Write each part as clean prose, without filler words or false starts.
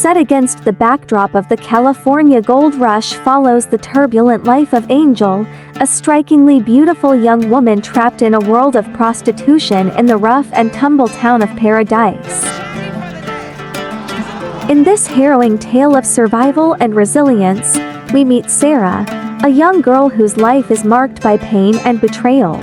set against the backdrop of the California gold rush, follows the turbulent life of Angel, a strikingly beautiful young woman trapped in a world of prostitution in the rough and tumble town of Paradise. In this harrowing tale of survival and resilience, we meet Sarah, a young girl whose life is marked by pain and betrayal.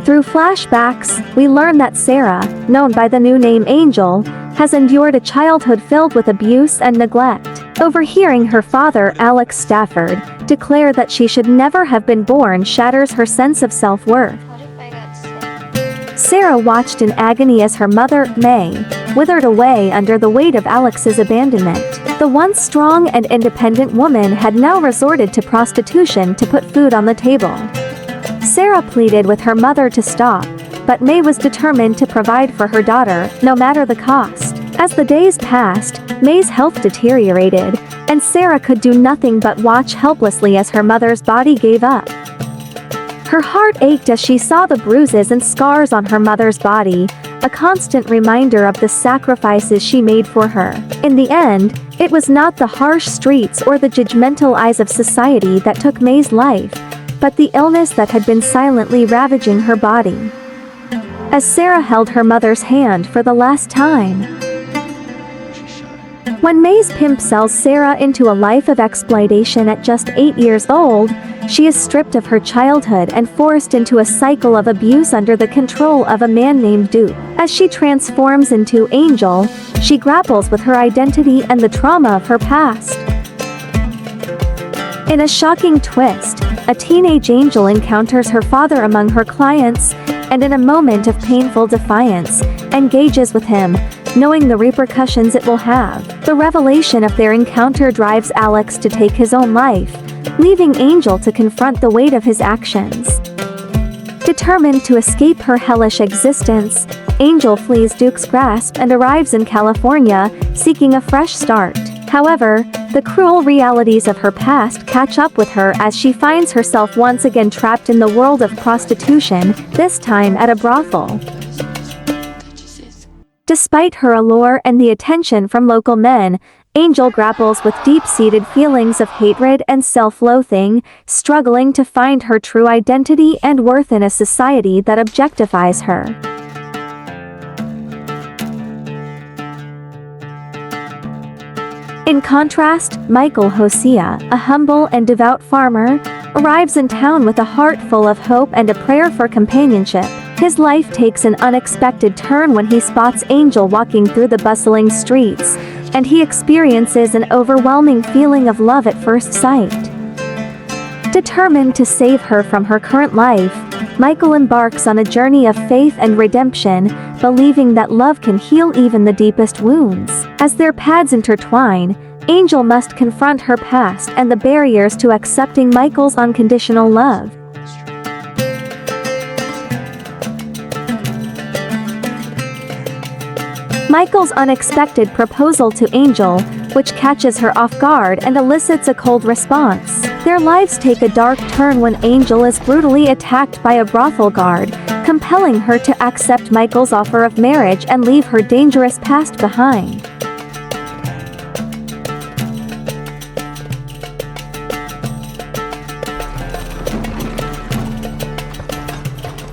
Through flashbacks, we learn that Sarah, known by the new name Angel, has endured a childhood filled with abuse and neglect. Overhearing her father, Alex Stafford, declare that she should never have been born shatters her sense of self-worth. Sarah watched in agony as her mother, May, withered away under the weight of Alex's abandonment. The once strong and independent woman had now resorted to prostitution to put food on the table. Sarah pleaded with her mother to stop, but May was determined to provide for her daughter, no matter the cost. As the days passed, May's health deteriorated, and Sarah could do nothing but watch helplessly as her mother's body gave up. Her heart ached as she saw the bruises and scars on her mother's body, a constant reminder of the sacrifices she made for her. In the end, it was not the harsh streets or the judgmental eyes of society that took May's life, but the illness that had been silently ravaging her body. As Sarah held her mother's hand for the last time. When May's pimp sells Sarah into a life of exploitation at just 8 years old, she is stripped of her childhood and forced into a cycle of abuse under the control of a man named Duke. As she transforms into Angel, she grapples with her identity and the trauma of her past. In a shocking twist, a teenage Angel encounters her father among her clients, and in a moment of painful defiance, engages with him, knowing the repercussions it will have. The revelation of their encounter drives Alex to take his own life, leaving Angel to confront the weight of his actions. Determined to escape her hellish existence, Angel flees Duke's grasp and arrives in California, seeking a fresh start. However, the cruel realities of her past catch up with her as she finds herself once again trapped in the world of prostitution, this time at a brothel. Despite her allure and the attention from local men, Angel grapples with deep-seated feelings of hatred and self-loathing, struggling to find her true identity and worth in a society that objectifies her. In contrast, Michael Hosea, a humble and devout farmer, arrives in town with a heart full of hope and a prayer for companionship. His life takes an unexpected turn when he spots Angel walking through the bustling streets, and he experiences an overwhelming feeling of love at first sight. Determined to save her from her current life, Michael embarks on a journey of faith and redemption, believing that love can heal even the deepest wounds. As their paths intertwine, Angel must confront her past and the barriers to accepting Michael's unconditional love. Michael's unexpected proposal to Angel, which catches her off guard and elicits a cold response. Their lives take a dark turn when Angel is brutally attacked by a brothel guard, compelling her to accept Michael's offer of marriage and leave her dangerous past behind.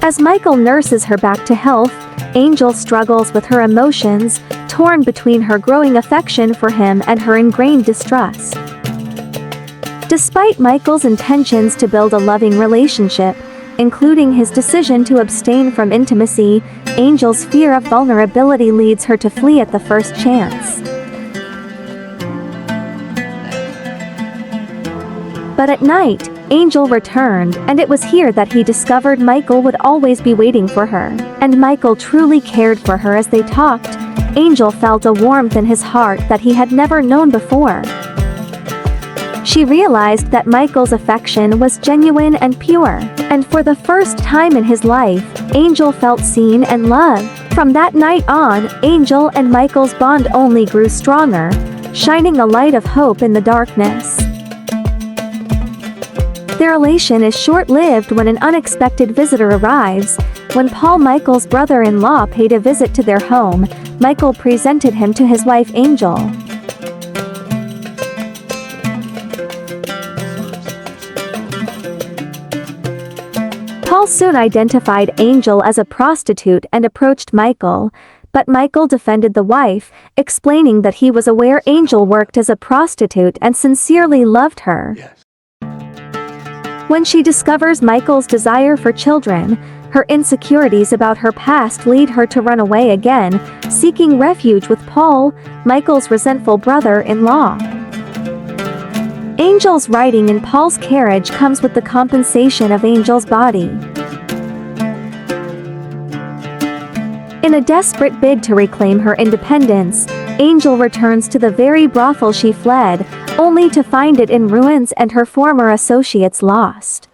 As Michael nurses her back to health, Angel struggles with her emotions, torn between her growing affection for him and her ingrained distrust. Despite Michael's intentions to build a loving relationship, including his decision to abstain from intimacy, Angel's fear of vulnerability leads her to flee at the first chance. But at night, Angel returned, and it was here that he discovered Michael would always be waiting for her. And Michael truly cared for her. As they talked, Angel felt a warmth in his heart that he had never known before. She realized that Michael's affection was genuine and pure, and for the first time in his life, Angel felt seen and loved. From that night on, Angel and Michael's bond only grew stronger, shining a light of hope in the darkness. Their elation is short-lived when an unexpected visitor arrives. When Paul, Michael's brother-in-law, paid a visit to their home, Michael presented him to his wife Angel. Paul soon identified Angel as a prostitute and approached Michael, but Michael defended the wife, explaining that he was aware Angel worked as a prostitute and sincerely loved her. When she discovers Michael's desire for children, her insecurities about her past lead her to run away again, seeking refuge with Paul, Michael's resentful brother-in-law. Angel's riding in Paul's carriage comes with the compensation of Angel's body. In a desperate bid to reclaim her independence, Angel returns to the very brothel she fled, only to find it in ruins and her former associates lost.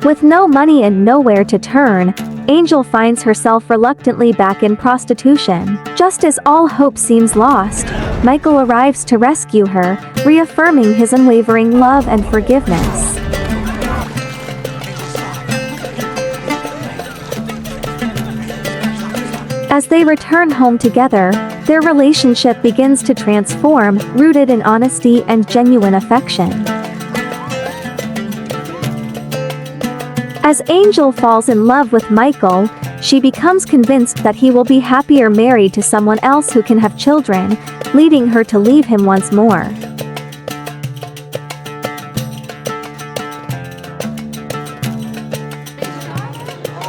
With no money and nowhere to turn, Angel finds herself reluctantly back in prostitution. Just as all hope seems lost, Michael arrives to rescue her, reaffirming his unwavering love and forgiveness. As they return home together, their relationship begins to transform, rooted in honesty and genuine affection. As Angel falls in love with Michael, she becomes convinced that he will be happier married to someone else who can have children, leading her to leave him once more.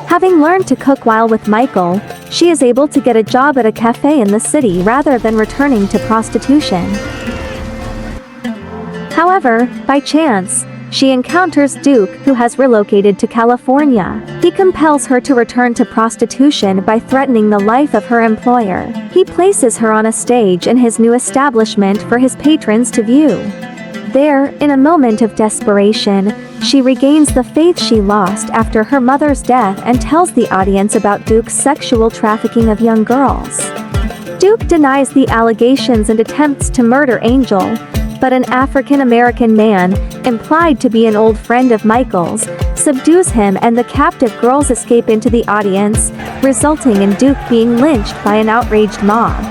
Having learned to cook while with Michael, she is able to get a job at a cafe in the city rather than returning to prostitution. However, by chance, she encounters Duke, who has relocated to California. He compels her to return to prostitution by threatening the life of her employer. He places her on a stage in his new establishment for his patrons to view. There, in a moment of desperation, she regains the faith she lost after her mother's death and tells the audience about Duke's sexual trafficking of young girls. Duke denies the allegations and attempts to murder Angel, but an African-American man, implied to be an old friend of Michael's, subdues him and the captive girls escape into the audience, resulting in Duke being lynched by an outraged mob.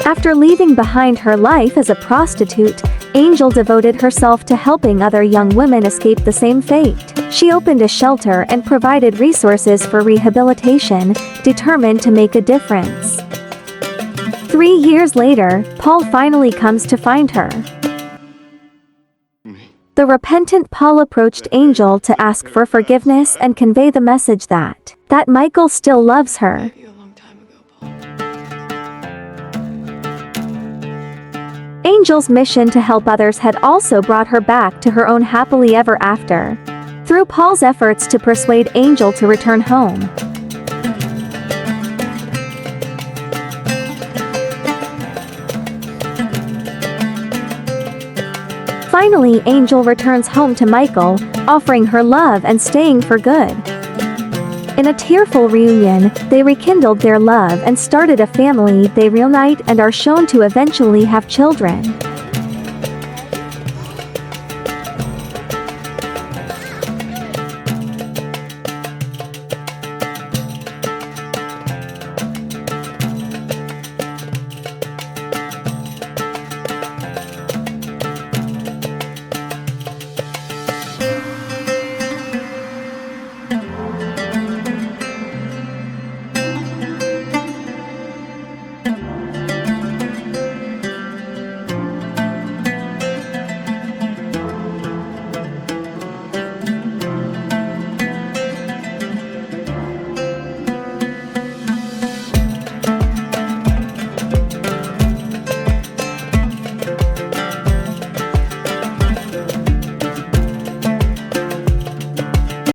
After leaving behind her life as a prostitute, Angel devoted herself to helping other young women escape the same fate. She opened a shelter and provided resources for rehabilitation, determined to make a difference. 3 years later, Paul finally comes to find her. The repentant Paul approached Angel to ask for forgiveness and convey the message that Michael still loves her. Angel's mission to help others had also brought her back to her own happily ever after, through Paul's efforts to persuade Angel to return home. Finally, Angel returns home to Michael, offering her love and staying for good. In a tearful reunion, they rekindled their love and started a family. They reunite and are shown to eventually have children.